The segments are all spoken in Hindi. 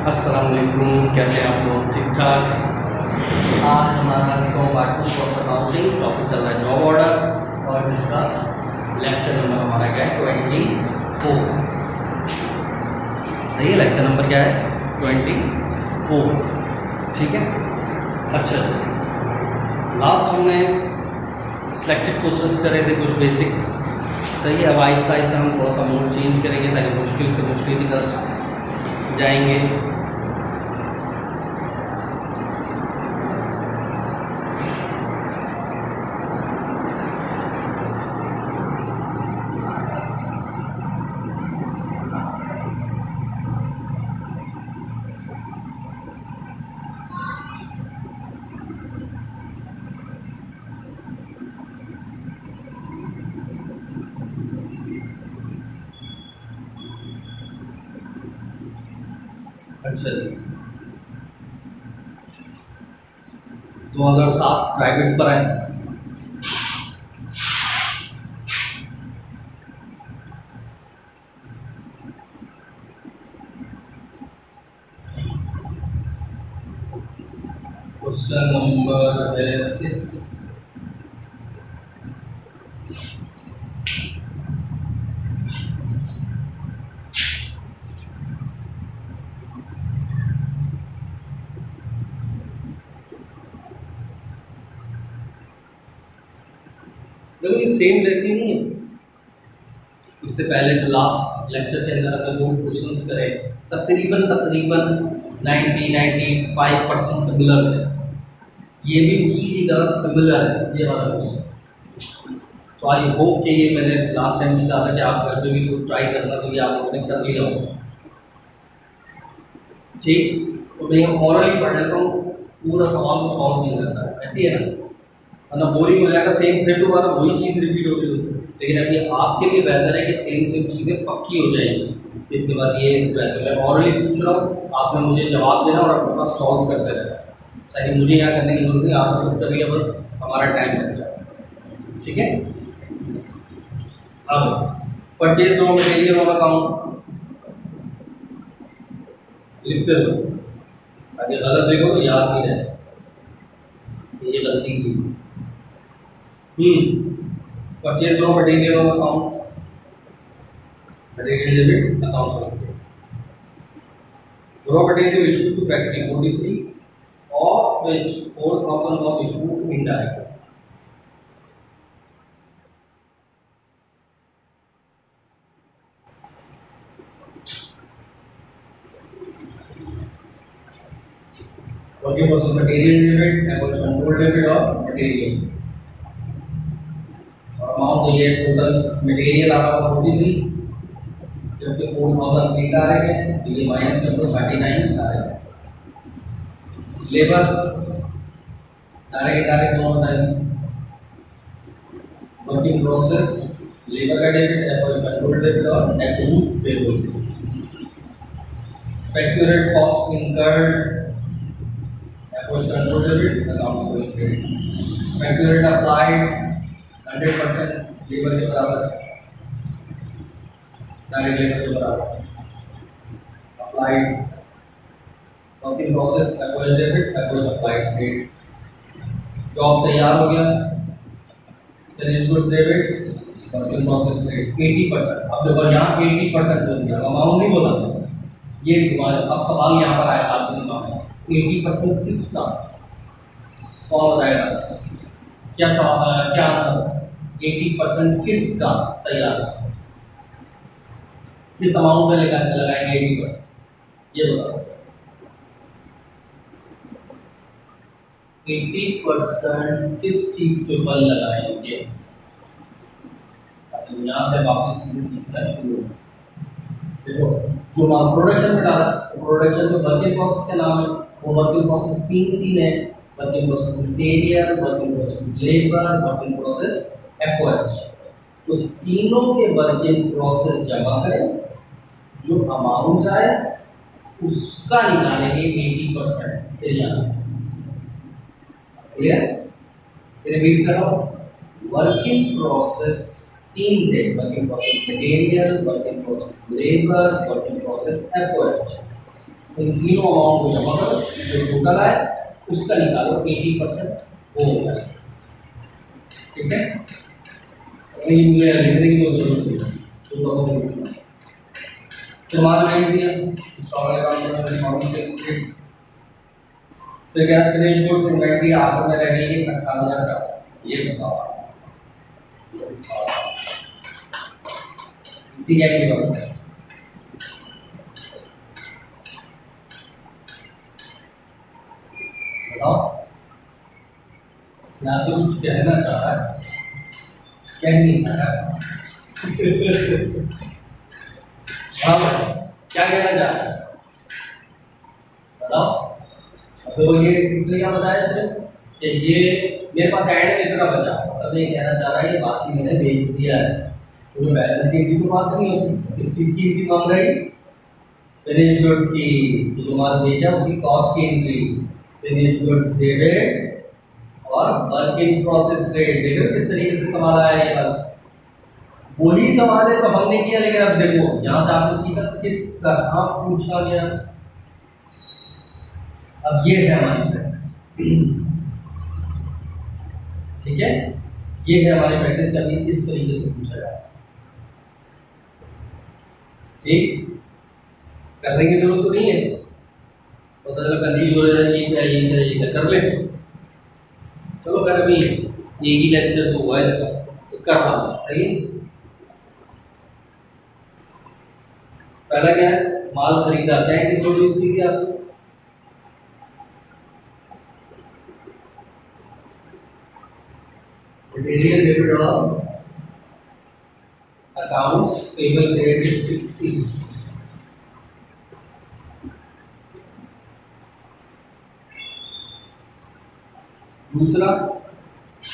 अस्सलाम वालेकुम, कैसे हैं आप लोग? ठीक ठाक। आज हमारा पार्ट 2 कॉस्ट अकाउंटिंग टॉपिक चल रहा है जॉब ऑर्डर, और जिसका लेक्चर नंबर हमारा क्या है 24। सही है, लेक्चर नंबर क्या है 24। ठीक है, अच्छा। लास्ट हमने सिलेक्टेड क्वेश्चंस करे थे कुछ बेसिक। सही है, अब आहिस्ता आहिस्ता हम थोड़ा सा मोड चेंज करेंगे ताकि मुश्किल से मुश्किल की तरफ जाएंगे। अच्छा जी, 2007 प्राइवेट पर आए। क्वेश्चन नंबर है 6। देखो, ये सेम वैसे नहीं है। इससे पहले जो लास्ट लेक्चर के अंदर अगर दो क्वेश्चंस करें, तकरीबन 90-95% सिमिलर है। ये भी उसी की तरह सिमिलर है, ये वाला क्वेश्चन। तो आई होप कि ये मैंने लास्ट टाइम भी कहा था कि आप घर पे भी तो ट्राई करना, तो ये आप लोगों ने कर लिया होगा। ठीक, तो मैं ऑरली पढ़ लेता हूँ, पूरा सवाल को सॉल्व नहीं करता है, ऐसी है ना, वरना बोरिंग हो जाएगा। सेम फिर दोबारा वही चीज़ रिपीट होती होती है। लेकिन अभी आपके लिए बेहतर है कि सेम चीज़ें पक्की हो जाएंगी। इसके बाद ये इस बेहतर मैं ऑरली पूछ रहा हूँ, आपने मुझे जवाब देना और अपने पास सॉल्व करते रहना, ताकि मुझे यहाँ करने की जरूरत नहीं, आपको खुद करिए, बस हमारा टाइम बच जाए। ठीक है, अब purchase raw material on account लिखते हो, ताकि गलत लिखो तो याद नहीं रहे ये गलती की। Purchase raw material on account, material debit account से raw material issued to factory 43, of which 4000 was issued indirectly. Working process material debit, average control debit और material। और अमाउंट तो ये टोटल मटेरियल आ रहा है 43, जबकि 4000 पेड आ रहे हैं, तो ये माइनस कर दो 39 आ रहे हैं। लेबर डायरेक्ट दोनों बताएंगे। वर्किंग प्रोसेस लेबर का डेबिट, एवरेज कंट्रोल डेबिट और accrued payable. Factorial cost incurred, average control debit, accounts credit. Factorial applied 100% labour के बराबर, डायरेक्ट लेबर के बराबर। Applied working process average debit, average applied credit. Job तैयार हो गया, finish goods debit, working process credit 80%। अब देखो यहाँ 80% बोल दिया, अमाउंट नहीं बोला, ये अब सवाल यहाँ पर आया आपके दिमाग में 80% किसका, कौन बताएगा? क्या सवाल, क्या आंसर? 80% किसका तैयार, किस अमाउंट में लगाएंगे 80%, ये बताओ। 80% किस चीज के ऊपर लगाएंगे? यहाँ से वापस चीजें सीखना शुरू हो। देखो, जो प्रोडक्शन में डाला, प्रोडक्शन में वर्किंग प्रोसेस के नाम है, वो वर्किंग प्रोसेस तीन है। Working process material, working process labour, working process FOH. तो तीनों के वर्किंग प्रोसेस जमा करें, जो अमाउंट आए उसका निकालेंगे 80% तैयार। क्लियर? रिपीट करो, वर्किंग प्रोसेस तीन थे, working process material, working process labour, working process FOH. इन तीनों अमाउंट को जमा करो, जो टोटल आए उसका निकालो 80% वो होगा। ठीक है, ये मुझे लिखने की जरूरत नहीं है, तो मान भेज दिया इंस्टॉलमेंट अकाउंट में इंस्टॉलमेंट से। तो क्या फिनिश गुड्स इन्वेंटरी आखिर में रहेगी 18,400। ये बताओ इसकी क्या कीमत है? बताओ, यहाँ से कुछ कहना चाह रहा है, कह नहीं पा रहा है। हाँ क्या कहना चाह रहा है बताओ। तो ये इसलिए क्या बताया सिर्फ कि ये मेरे पास ऐड में इतना बचा, सब ये कहना चाह रहा है कि बाकी मैंने बेच दिया है, तो जो बैलेंस की एंट्री तो पास नहीं होती। इस चीज़ की एंट्री मांग रही फिनिश गुड्स की, जो माल बेचा उसकी कॉस्ट की एंट्री, फिनिश गुड्स डेबिट और वर्क इन प्रोसेस क्रेडिट। देखो किस तरीके से सवाल आया ये वाला, वही सवाल है तो हमने किया, लेकिन अब देखो यहाँ से आपने सीखा किस तरह पूछा गया। अब ये है हमारी प्रैक्टिस, ठीक है, ये है हमारी प्रैक्टिस का, इस तरीके से पूछा जाए। ठीक, करने की जरूरत तो नहीं है, पता चला कंफ्यूज हो रहा है कि क्या ये क्या कर ले। चलो खैर अभी एक ही लेक्चर तो हुआ इसका, तो कर रहा हूँ सही है। पहला क्या है, माल खरीदा, क्या इंट्रोड्यूस की थी आपको, मटेरियल डेबिट और अकाउंट्स पेबल क्रेडिट 60। दूसरा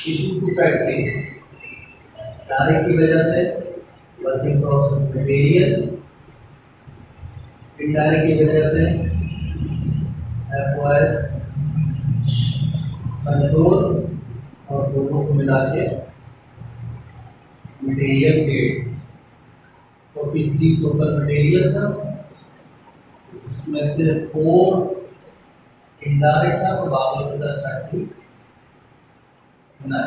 इशू टू फैक्ट्री, तारीख की वजह से वर्किंग प्रोसेस मटेरियल, इनडायरेक्ट की वजह से एफओएच कंट्रोल, और दोनों को मिला के मटेरियल पेड। तो 50 टोटल मटेरियल था, जिसमें से 4 इनडायरेक्ट था, तो बाकी के साथ फैक्ट्री ना।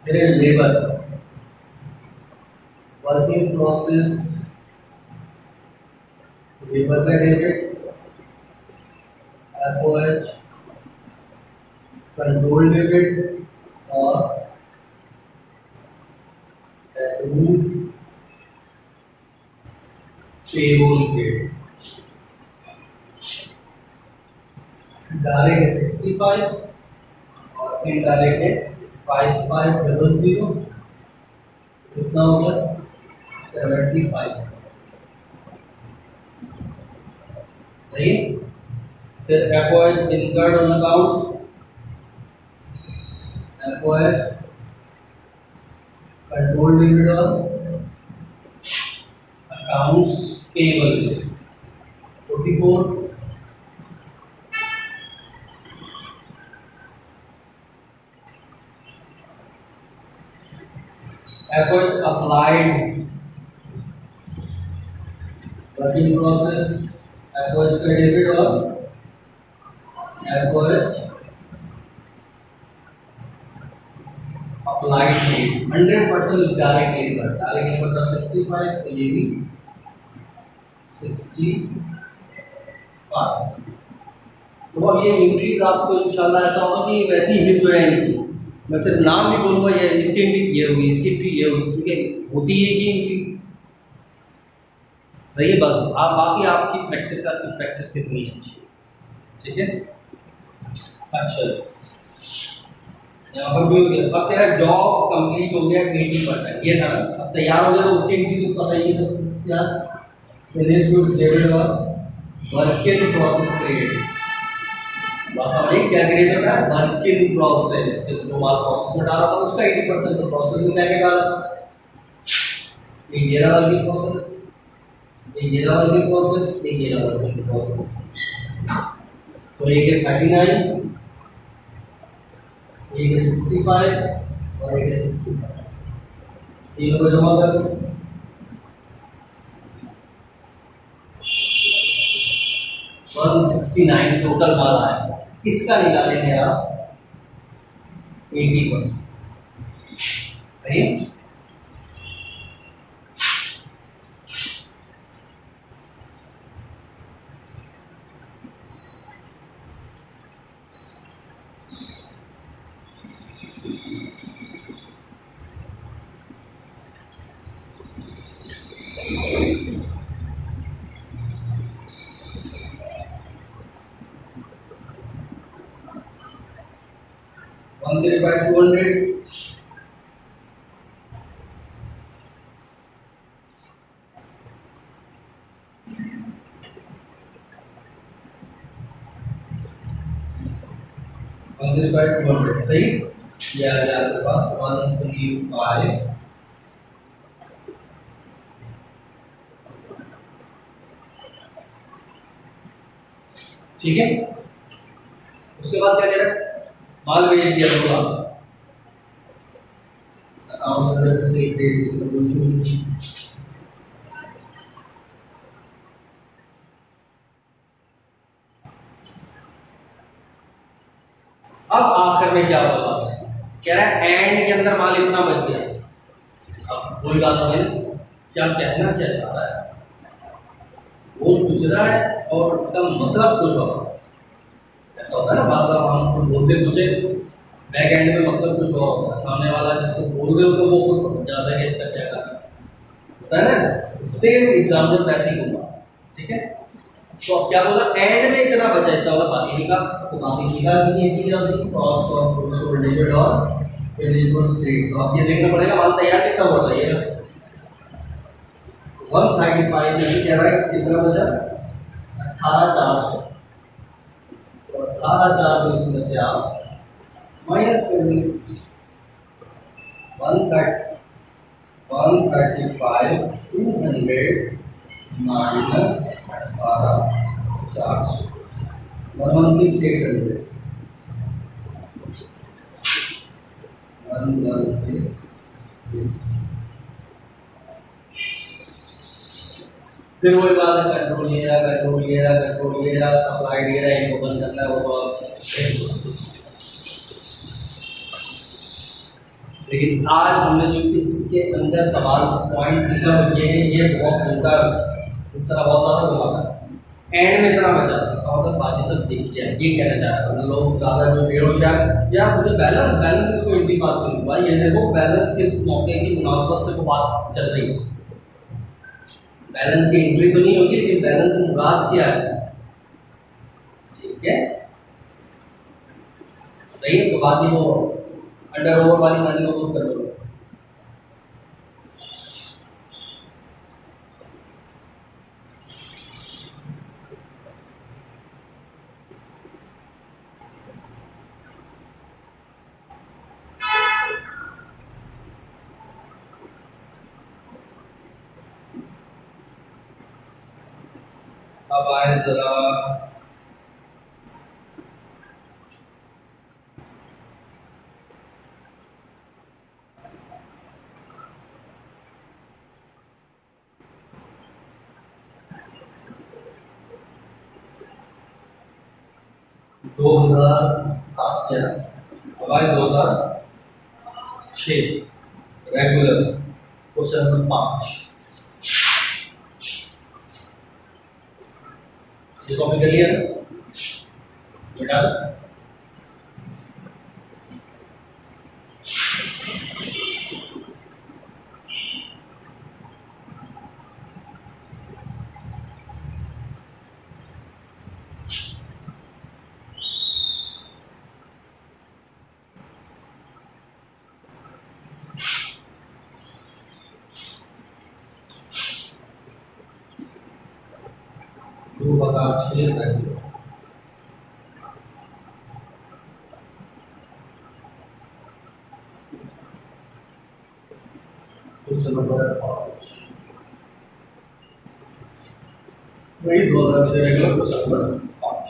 फिर लेबर, वर्किंग प्रोसेस लेबर का डेबिट, एफओएच कंट्रोल डेबिट और पेरोल डेबिट। डायरेक्ट है 65 और इनडायरेक्ट है 5500, कितना हो गया 75। सही। फिर FOH incurred on account, FOH control debit और accounts payable 44। efforts applied working process, efforts का डेबिट और efforts applied debit 100% direct labour, direct labour का 65, तो ये भी 65। तो अब ये एंट्रीज आपको इंशाल्लाह ऐसा होगा कि वैसे ही हिट हो जाएंगी, मैं सिर्फ नाम भी बोलूँगा, ये इसकी एंट्री ये होगी, इसकी एंट्री ये होगी, ठीक है, होती है कि एंट्री। सही है बात। आप बाकी आपकी प्रैक्टिस कितनी अच्छी, ठीक है। अच्छा, यहाँ पर भी हो गया। अब तेरा जॉब कंप्लीट हो गया 80%, ये था। अब तैयार हो गया तो उसकी एंट्री तो पता ही सब क्या, फिनिश गुड्स डेबिट और वर्क इन प्रोसेस क्रेडिट। बस समझिए क्या क्रिएट होता है, वर्क इन प्रोसेस, जो माल प्रोसेस में डाला था उसका 80% तो प्रोसेस में जाके डाला। ये रहा वर्क इन प्रोसेस, ये रहा वर्क इन प्रोसेस, ये रहा वर्क इन प्रोसेस। तो एक है 39, एक है 65 और एक है 65, तीनों को जमा कर दो। 69 टोटल माल आया, इसका निकालेंगे आप 80%। सही है? वन थ्री फाइव 200, सही। ये आ गया आपके पास 135। ठीक है, उसके बाद क्या कह रहा है, माल भेज दिया होगा अकाउंट से अब आखिर में क्या होगा, कह रहा है एंड के अंदर माल इतना बच गया। अब कोई बात नहीं, क्या कहना क्या चाह रहा है, वो पूछ रहा है और इसका मतलब कुछ और ऐसा होता है ना, बात हम बोलते पूछे बैक एंड में मतलब कुछ और होता है, सामने वाला जिसको बोल रहे हो वो खुद समझ जाता है कि इसका क्या करना होता है ना। सेम एग्जाम्पल पैसे दूंगा, ठीक है। तो अब क्या बोला, एंड में इतना बचा, इसका मतलब बाकी का, तो बाकी का cost of goods sold debit और क्रेडिट फॉर स्ट्रेट। तो अब ये देखना पड़ेगा माल तैयार कितना हुआ था, ये 135 में कह रहा है कितना बचा, 18,400। तो 18,400 इसमें से आप माइनस कर देंगे 135 200 माइनस 18,400 116,800 116। फिर वही बात है, कंट्रोल ये रहा अप्लाइड ये रहा, इनको बंद करना है वो तो आप। लेकिन आज हमने जो इसके अंदर सवाल पॉइंट्स लिखा ये है, ये बहुत मिलता है, इस तरह बहुत ज़्यादा घुमाता है। एंड में इतना बचा, इसका मतलब बाकी सब दिख गया, ये कहना चाह रहा था लोग ज़्यादा जो बेरोजगार या मुझे बैलेंस में कोई एंट्री पास नहीं हुआ, ये देखो बैलेंस किस मौके की मुनासबत से को बात चल रही है। बैलेंस की एंट्री तो नहीं होगी, लेकिन बैलेंस से मुराद क्या है, ठीक है सही है। तो बाकी वो अंडर ओवर वाली कहानी को दूर कर लो। अब आए जरा दो हजार सात क्या, अब आए 2006 रेगुलर क्वेश्चन नंबर 5। ये कॉपी कर लिया बेटा, दो हजार 6 तक क्वेश्चन नंबर 5, वही 2006 रेगुलर क्वेश्चन नंबर 5।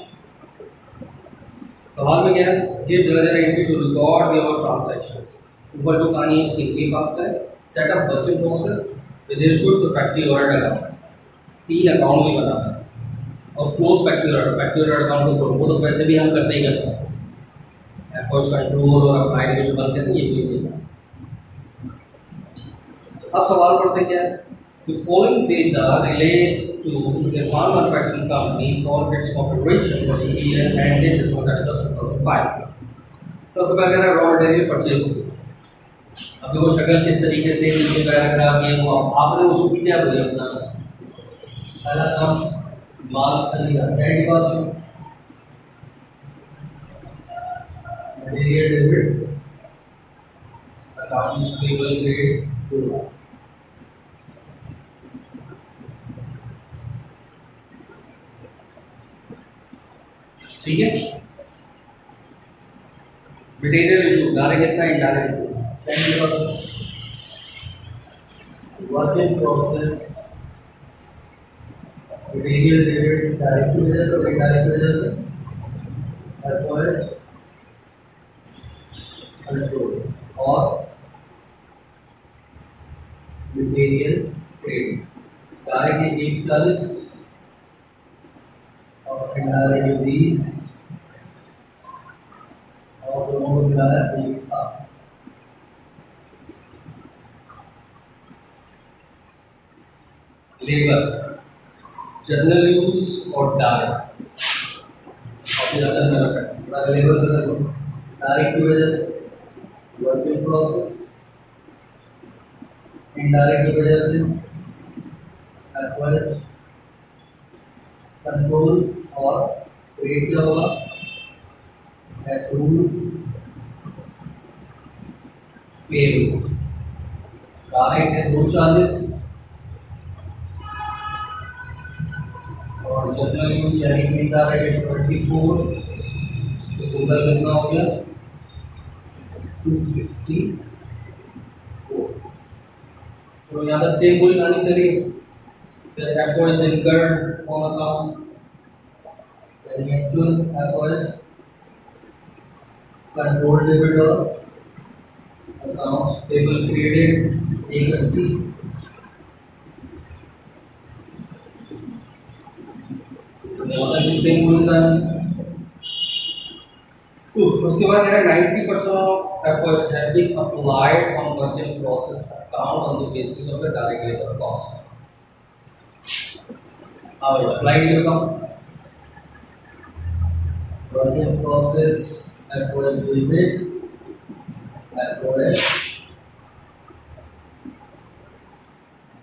सवाल में क्या है, ये जरा entry to record your transactions, ऊपर जो कहानी है उसकी एंट्री पास करें, set up working process, finish goods और फैक्ट्री ओवरहेड अकाउंट, 3 अकाउंट भी बनाना है और क्लोज फैक्टोरियल अकाउंट को वो तो वैसे भी हम करते ही करते हैं। एफर्ट्स कंट्रोल और अप्लाइड के जो बनते हैं ये भी। अब सवाल पढ़ते क्या है, the following data relate to the farm manufacturing company for its operation for the year ended December 31st, 2005। सबसे पहले है रॉ मटेरियल परचेज की। अब देखो शक्ल किस तरीके से ये पैराग्राफ ये वो आपने उसको भी क्या बोला अपना पहला काम माल खरीदा credit cost material debit accounts payable grade two. ठीक है, मटेरियल इशू डायरेक्ट कितना indirect work in process material debit direct की वजह से और इनडायरेक्ट की वजह से एफर्ट कंट्रोल और मटेरियल ट्रेड डायरेक्ट 140 और इनडायरेक्ट 20 और दोनों को मिलाया 160। लेबर जनरल यूज और डायरेक्ट लेबर डायरेक्ट की वजह से वर्क इन प्रोसेस इनडायरेक्ट की वजह से एफर्ट कंट्रोल और ट्रेड क्या होगा एप्रूव पेरोल डायरेक्ट है 240 और जनरल यूज यानी कि इनडायरेक्ट 24 तो टोटल कितना हो गया 264। तो यहाँ पर सेम गोली आनी चाहिए effort incurred on account actual effort control debit और अकाउंट्स पेबल क्रेडिट 180 उसके बाद है 90% of efforts have been applied on work in process account on the basis of the direct labour cost. अब applied labour account work in process effort debit effort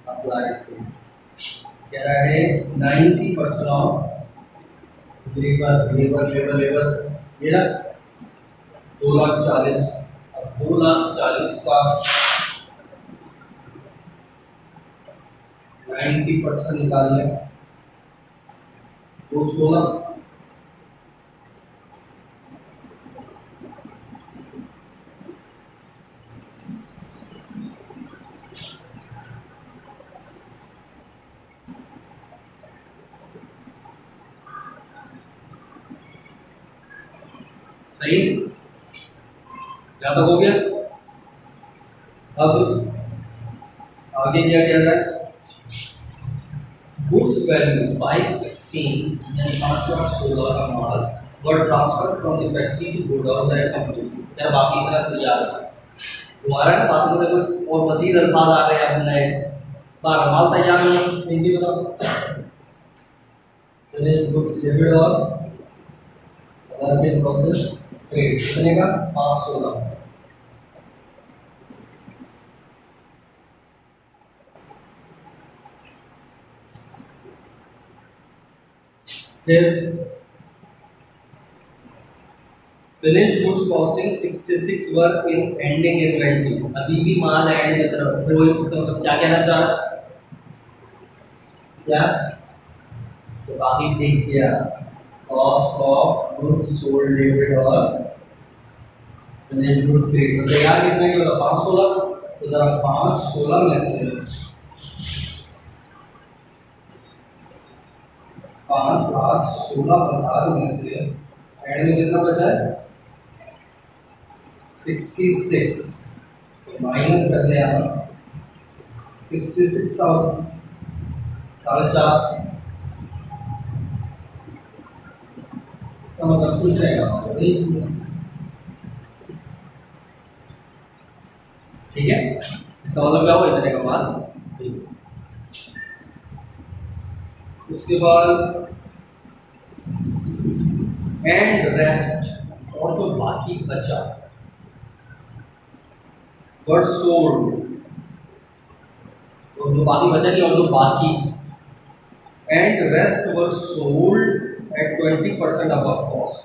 applied कह रहा है 90% ऑफ लेबर ये ना 2,40,000। अब 2,40,000 का 90% निकाल लें 216। सही क्या तक हो गया। अब आगे क्या कह रहा है गुड्स वैल्यू 516 यानी 516 का माल were transfer from the factory to godown that company. क्या बाकी का तैयार है दोबारा बात में कोई और मजीद अल्फाज आ गए अपने बार माल तैयार हो हिंदी बताओ गुड्स डेबिट और वर्क इन प्रोसेस ट्रेड कितने का 516। फिर finished goods costing 66 work in ending inventory। अभी भी माल एंड की तरफ फिर वही उसका मतलब क्या कहना चाह रहा क्या तो बाकी देख किया cost of goods sold debit और finished goods क्रेडिट तो तैयार कितने की होगा 516। तो जरा 516 में से 5,16,000 में से एंड में कितना बचा है 66 तो माइनस कर दें हम 66,000 4.5 इसका मतलब कुछ रहेगा, ठीक है। इसका मतलब क्या हुआ, इतने का माल। उसके बाद एंड रेस्ट, और जो बाकी बचा, वर्ड सोल्ड, तो जो बाकी बचा नहीं, और जो बाकी, and rest were sold at 20% above cost.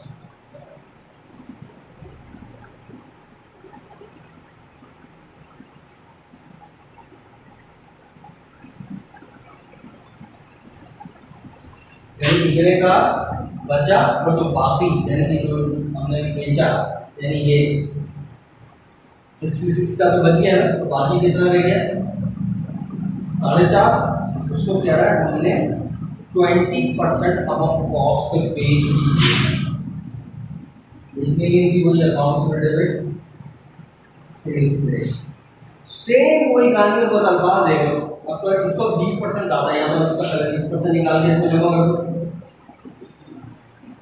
यानी कितने का बचा, और जो बाकी यानी कि जो हमने बेचा, यानी ये 66 का तो बच गया ना, तो बाकी कितना रह गया, 4.5। उसको क्या है, हमने 20% अबव कॉस्ट पे बेच दी। बेचने के लिए वही अकाउंट्स में डेबिट, सेल्स में सेम वही कहानी, बस अल्फाज है। अब तो इसको 20% ज्यादा, यहाँ पर इसका 20% निकाल के इसको जमा कर दो।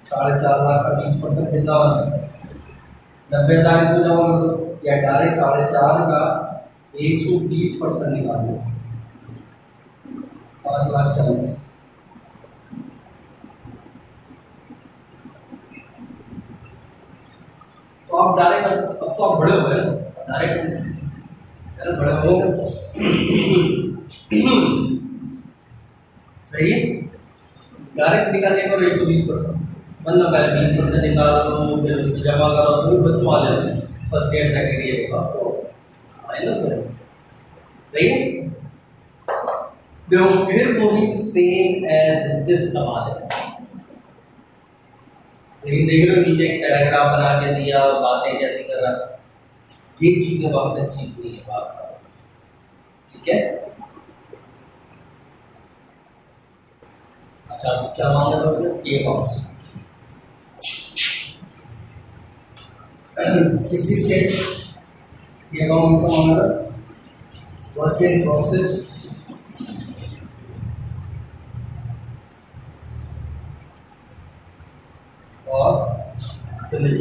4.5 लाख का 20% कितना बना, 90,000 इसको जमा कर दो, या डायरेक्ट 4.5 का 120% निकाल दो, 5,40,000। तो आप डायरेक्ट, अब तो आप बड़े हो गए, डायरेक्ट बड़े हो सही है। डायरेक्ट निकालने का 120%, मतलब पहले 20% निकाल लो, फिर उसको जमा करो, फिर बच्चों आ जाते हैं फर्स्ट ईयर सेकेंड ईयर का, तो माइनस सही है। देखो फिर वो भी सेम एज इट इज सवाल है, लेकिन देख रहे हो नीचे एक पैराग्राफ बना के दिया और बातें कैसी कर रहा है, ये चीजें आपने सीखनी है बात, ठीक है। अच्छा क्या मांगा था उसने, के अकाउंट्स किसकी स्टेट, के अकाउंट्स का मांगा था, वर्क इन प्रोसेस और finish,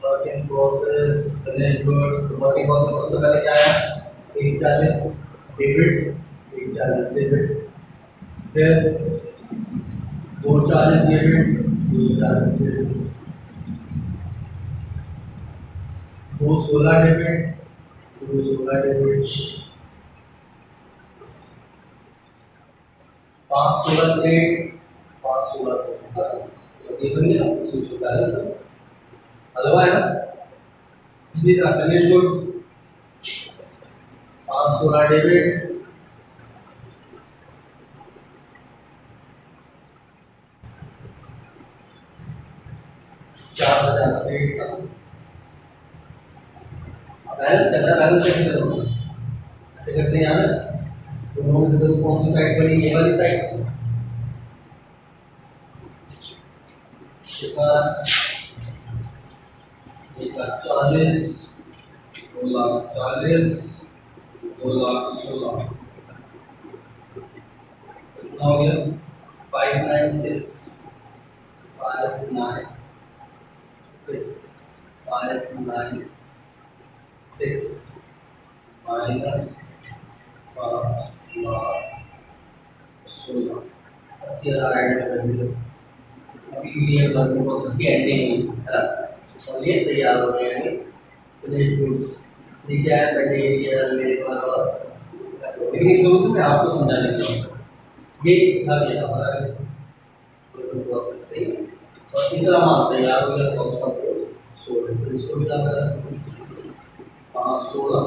work in process finish goods. तो वर्क इन प्रोसेस सबसे पहले क्या है, 140 डेबिट, 140 डेबिट, फिर 240 debit, 240 debit, 216 debit, 216 debit, 516 credit, 516 ये बन गया 140 हलवा है ना। इसी तरह फिनिश गुड्स 516 डेबिट, 450 क्रेडिट का। बैलेंस करना है, बैलेंस कैसे करोगे, ऐसे करते हैं यार, दोनों में से तो कौन सी साइड बड़ी, ये वाली साइड, कितना 140, 240, 216 कितना हो गया, 596, 596, 596 माइनस 5,16, 80,000 ऐड कर दिया। अभी ये वर्क प्रोसेस की एंडिंग है ना, और ये तैयार हो गए हैं फिनिश गुड्स। ये क्या है, मटेरियल लेबर और, लेकिन इस जरूरत में आपको समझाने की जरूरत है। ये था ये हमारा वर्क प्रोसेस से, और इतना माल तैयार हो गया कॉस्ट ऑफ गुड्स सोल्ड। तो इसको मिला कर 516,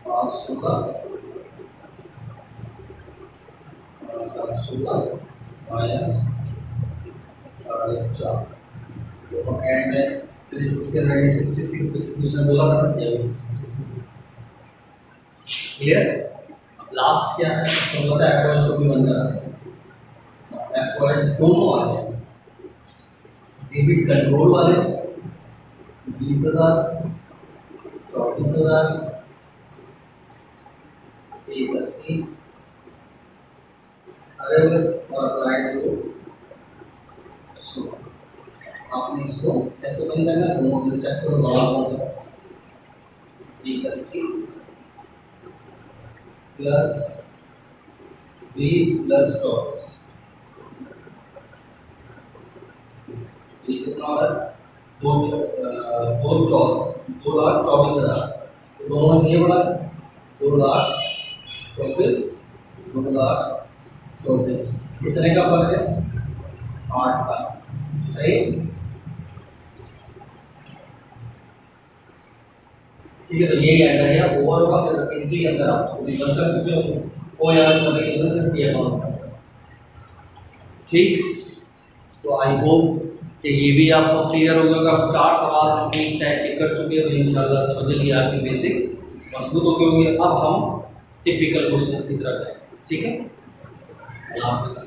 516 माइनस 4.5, तो एंड में फिर उसके रेडी 66 कुछ दूसरा बोला था ना, ये 66 क्लियर। अब लास्ट क्या है, तो बोलता है एफओएस को भी बंद कराते हैं। एफओएस दोनों आ गए, डेबिट कंट्रोल वाले 20,000, 34,000, 180, arrival और applied to so आपने इसको कैसे बंद करना है दोनों से चेक करो बड़ा कौन सा है 80 प्लस 20 प्लस 24 ये कितना है 2,24,000 तो दोनों से ये बड़ा 2,24,000 2,24,000 कितने का फर्क है 8 का सही ठीक है तो ये ऐड है ओवर का फिर एंट्री अंदर आप उसको बंद कर चुके हो वो याद करने के लिए फिर अमाउंट ठीक तो आई होप कि ये भी आपको क्लियर हो गया। 4 सवाल हम ठीक कर चुके हैं तो इंशाल्लाह समझ लिया आपकी बेसिक मजबूत हो गई होगी। अब हम टिपिकल क्वेश्चंस की तरफ जाएंगे ठीक है। अल्लाह हाफिज़।